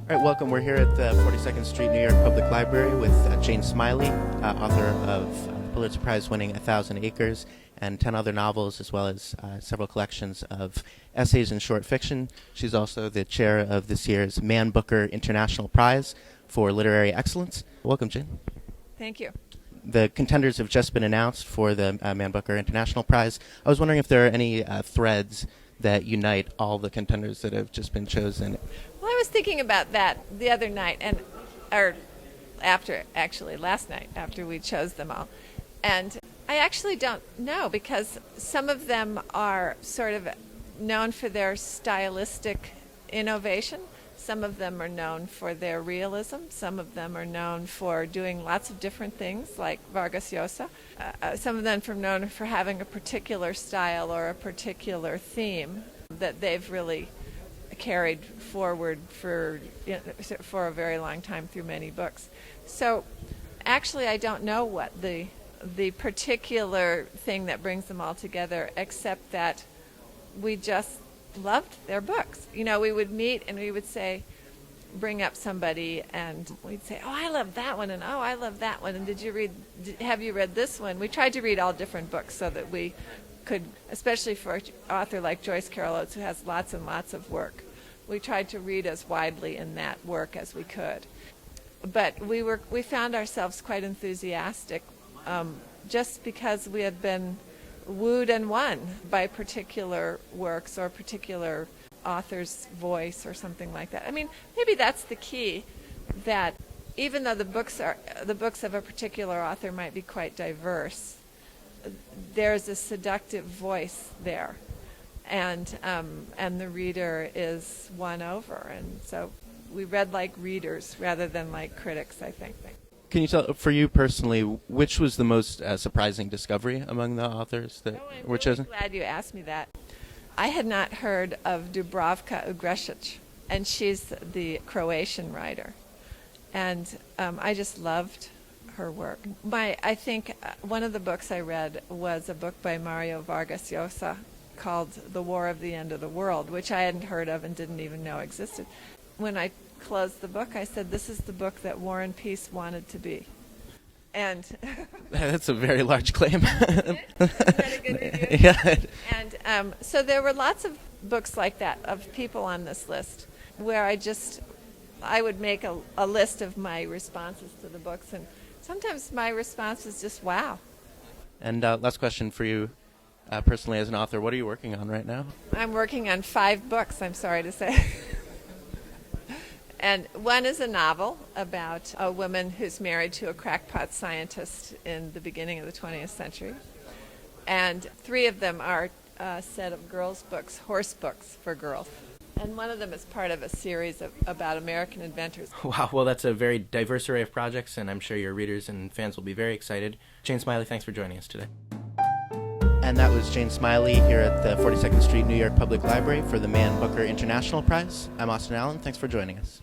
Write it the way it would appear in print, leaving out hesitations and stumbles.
All right, welcome. We're here at the 42nd Street New York Public Library with Jane Smiley, author of Pulitzer Prize-winning 1,000 Acres and 10 other novels, as well as several collections of essays and short fiction. She's also the chair of this year's Man Booker International Prize for Literary Excellence. Welcome, Jane. Thank you. The contenders have just been announced for the Man Booker International Prize. I was wondering if there are any threads that unite all the contenders that have just been chosen. Well, I was thinking about that the other night, last night, after we chose them all. And I actually don't know, because some of them are sort of known for their stylistic innovation. Some of them are known for their realism. Some of them are known for doing lots of different things, like Vargas Llosa. Some of them are known for having a particular style or a particular theme that they've really carried forward for a very long time through many books. So actually I don't know what the particular thing that brings them all together, except that we just loved their books. You know, we would meet and we would say, bring up somebody and we'd say, oh, I love that one, and oh, I love that one, and have you read this one? We tried to read all different books so that we could, especially for an author like Joyce Carol Oates, who has lots and lots of work, we tried to read as widely in that work as we could. But we found ourselves quite enthusiastic just because we had been wooed and won by particular works or particular author's voice or something like that. I mean, maybe that's the key, that even though the books of a particular author might be quite diverse, there's a seductive voice there, and the reader is won over. And so we read like readers rather than like critics, I think. Can you tell, for you personally, which was the most surprising discovery among the authors that were chosen? I'm glad you asked me that. I had not heard of Dubravka Ugrešić, and she's the Croatian writer. And I just loved her work. I think one of the books I read was a book by Mario Vargas Llosa called The War of the End of the World, which I hadn't heard of and didn't even know existed. When I closed the book, I said, this is the book that War and Peace wanted to be. And that's a very large claim. Isn't that a good review? Yeah. And so there were lots of books like that of people on this list where I would make a list of my responses to the books, and sometimes my response is just wow. And last question for you, personally as an author, what are you working on right now? I'm working on 5 books, I'm sorry to say. And one is a novel about a woman who's married to a crackpot scientist in the beginning of the 20th century. And 3 of them are a set of girls' books, horse books for girls. And one of them is part of a series about American inventors. Wow, well, that's a very diverse array of projects, and I'm sure your readers and fans will be very excited. Jane Smiley, thanks for joining us today. And that was Jane Smiley here at the 42nd Street New York Public Library for the Man Booker International Prize. I'm Austin Allen. Thanks for joining us.